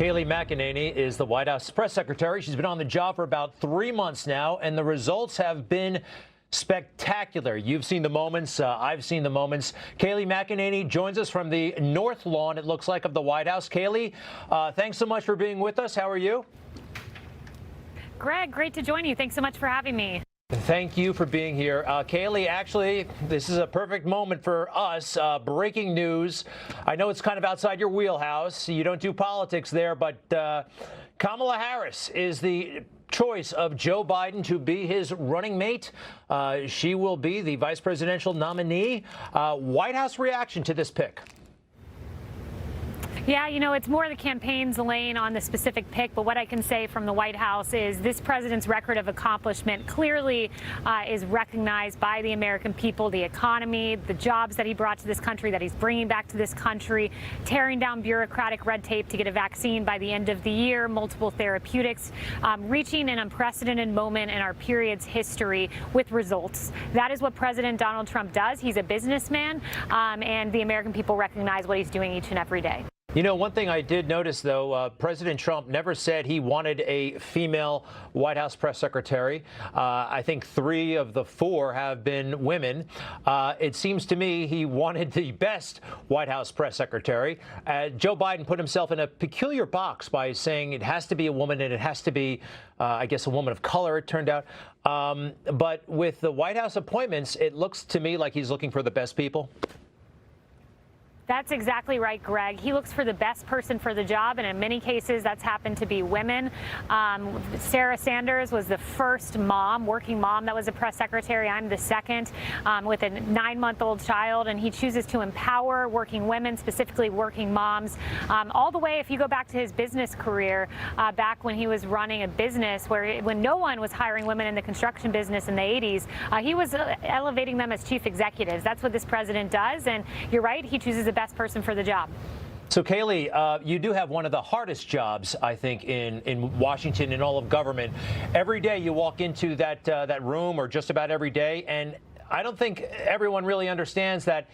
Kayleigh McEnany is the White House press secretary. She's been on the job for about 3 months now, and the results have been spectacular. You've seen the moments. I've seen the moments. Kayleigh McEnany joins us from the North Lawn, it looks like, of the White House. Kayleigh, thanks so much for being with us. How are you? Greg, great to join you. Thanks so much for having me. Thank you for being here. Kayleigh, actually, this is a perfect moment for us. Breaking news. I know it's kind of outside your wheelhouse. You don't do politics there, but Kamala Harris is the choice of Joe Biden to be his running mate. She will be the vice presidential nominee. White House reaction to this pick? Yeah, you know, it's more the campaign's lane on the specific pick, but what I can say from the White House is this president's record of accomplishment clearly is recognized by the American people, the economy, the jobs that he brought to this country, that he's bringing back to this country, tearing down bureaucratic red tape to get a vaccine by the end of the year, multiple therapeutics, reaching an unprecedented moment in our period's history with results. That is what President Donald Trump does. He's a businessman, and the American people recognize what he's doing each and every day. You know, one thing I did notice, though, President Trump never said he wanted a female White House press secretary. I think 3 of the 4 have been women. It seems to me he wanted the best White House press secretary. Joe Biden put himself in a peculiar box by saying it has to be a woman and it has to be, I guess, a woman of color, it turned out. But with the White House appointments, it looks to me like he's looking for the best people. That's exactly right, Greg. He looks for the best person for the job, and in many cases, that's happened to be women. Sarah Sanders was the first working mom that was a press secretary. I'm the second, with a 9-month-old child, and he chooses to empower working women, specifically working moms, all the way, if you go back to his business career, back when he was running a business when no one was hiring women in the construction business in the 80s, he was elevating them as chief executives. That's what this president does, and you're right, he chooses the best person for the job. So, Kayleigh, you do have one of the hardest jobs, I think, in Washington, in all of government. Every day you walk into that room, or just about every day, and I don't think everyone really understands that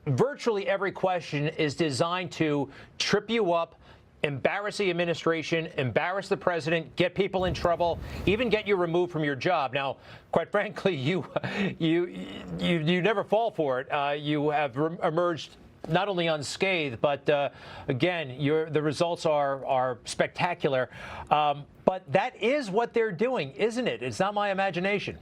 virtually every question is designed to trip you up, embarrass the administration, embarrass the president, get people in trouble, even get you removed from your job. Now, quite frankly, you never fall for it. You have emerged not only unscathed, but again, the results are spectacular. But that is what they're doing, isn't it? It's not my imagination.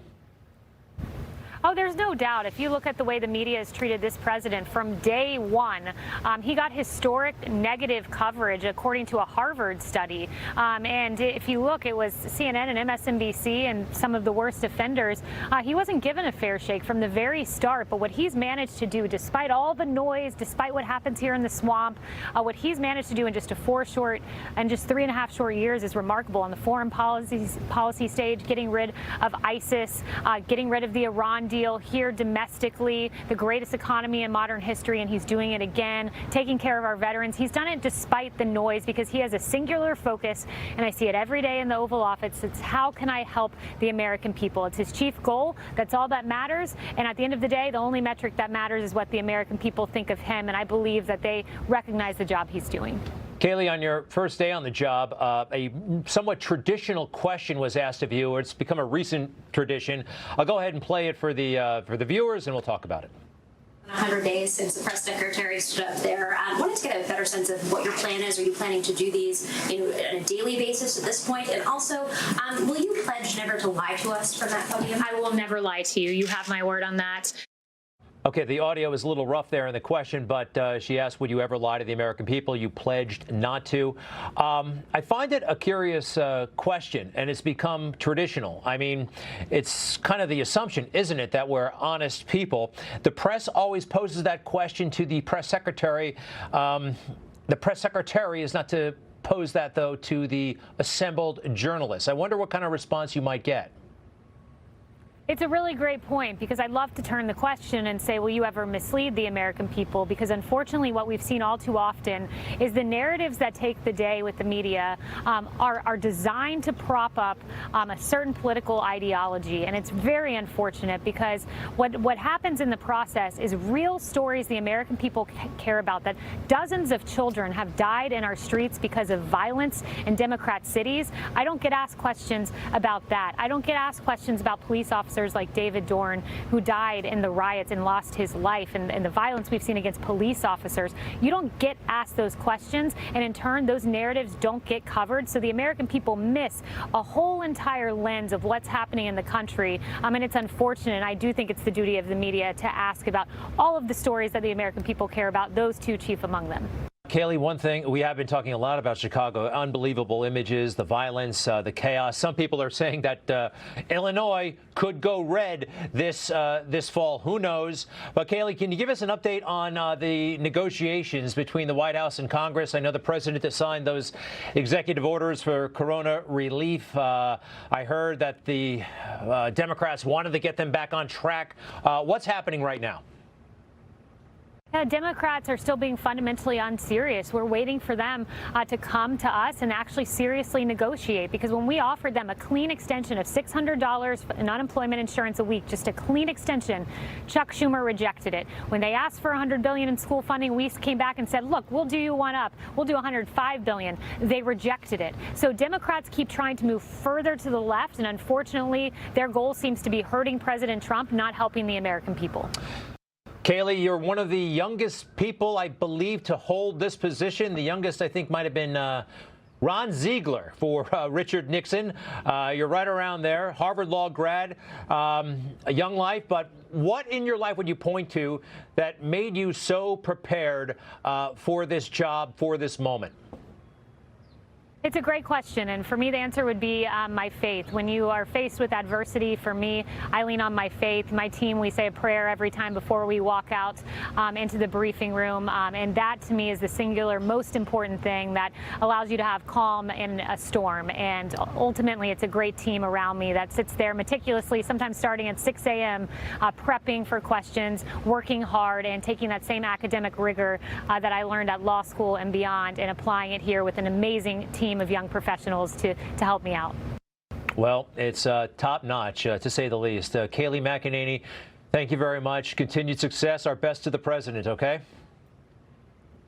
Oh, there's no doubt. If you look at the way the media has treated this president from day one, he got historic negative coverage, according to a Harvard study. And if you look, it was CNN and MSNBC and some of the worst offenders. He wasn't given a fair shake from the very start. But what he's managed to do, despite all the noise, despite what happens here in the swamp, what he's managed to do in just 3.5 short years is remarkable. On the foreign policy stage, getting rid of ISIS, getting rid of the Iran deal here domestically, the greatest economy in modern history, and he's doing it again, taking care of our veterans. He's done it despite the noise because he has a singular focus, and I see it every day in the Oval Office. It's how can I help the American people? It's his chief goal. That's all that matters. And at the end of the day, the only metric that matters is what the American people think of him, and I believe that they recognize the job he's doing. Kayleigh, on your first day on the job, a somewhat traditional question was asked of you. It's become a recent tradition. I'll go ahead and play it for the viewers, and we'll talk about it. 100 days since the press secretary stood up there. I wanted to get a better sense of what your plan is. Are you planning to do these on a daily basis at this point? And also, will you pledge never to lie to us from that podium? I will never lie to you. You have my word on that. Okay, the audio is a little rough there in the question, but she asked, would you ever lie to the American people? You pledged not to. I find it a curious question, and it's become traditional. I mean, it's kind of the assumption, isn't it, that we're honest people. The press always poses that question to the press secretary. The press secretary is not to pose that, though, to the assembled journalists. I wonder what kind of response you might get. It's a really great point, because I'd love to turn the question and say, will you ever mislead the American people? Because unfortunately, what we've seen all too often is the narratives that take the day with the media are designed to prop up a certain political ideology. And it's very unfortunate, because what happens in the process is real stories the American people care about, that dozens of children have died in our streets because of violence in Democrat cities. I don't get asked questions about that. I don't get asked questions about police officers like David Dorn, who died in the riots and lost his life, and the violence we've seen against police officers. You don't get asked those questions, and in turn, those narratives don't get covered. So the American people miss a whole entire lens of what's happening in the country. And it's unfortunate. And I do think it's the duty of the media to ask about all of the stories that the American people care about, those two chief among them. Kayleigh, one thing, we have been talking a lot about Chicago, unbelievable images, the violence, the chaos. Some people are saying that Illinois could go red this fall. Who knows? But Kayleigh, can you give us an update on the negotiations between the White House and Congress? I know the president has signed those executive orders for corona relief. I heard that the Democrats wanted to get them back on track. What's happening right now? Democrats are still being fundamentally unserious. We're waiting for them to come to us and actually seriously negotiate, because when we offered them a clean extension of $600 in unemployment insurance a week, just a clean extension, Chuck Schumer rejected it. When they asked for $100 billion in school funding, we came back and said, look, we'll do you one up. We'll do $105 billion. They rejected it. So Democrats keep trying to move further to the left, and unfortunately, their goal seems to be hurting President Trump, not helping the American people. Kayleigh, you're one of the youngest people, I believe, to hold this position. The youngest, I think, might have been Ron Ziegler for Richard Nixon. You're right around there. Harvard Law grad, a young life. But what in your life would you point to that made you so prepared for this job, for this moment? It's a great question, and for me, the answer would be my faith. When you are faced with adversity, for me, I lean on my faith. My team, we say a prayer every time before we walk out into the briefing room, and that, to me, is the singular most important thing that allows you to have calm in a storm. And ultimately, it's a great team around me that sits there meticulously, sometimes starting at 6 a.m., prepping for questions, working hard, and taking that same academic rigor that I learned at law school and beyond, and applying it here with an amazing team of young professionals to help me out. Well, it's top-notch, to say the least. Kayleigh McEnany, thank you very much. Continued success. Our best to the president, okay?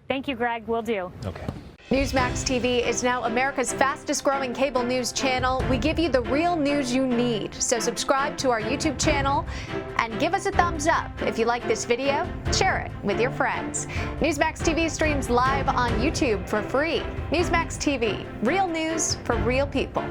Thank you, Greg. Will do. Okay. Newsmax TV is now America's fastest-growing cable news channel. We give you the real news you need. So subscribe to our YouTube channel and give us a thumbs up. If you like this video, share it with your friends. Newsmax TV streams live on YouTube for free. Newsmax TV, real news for real people.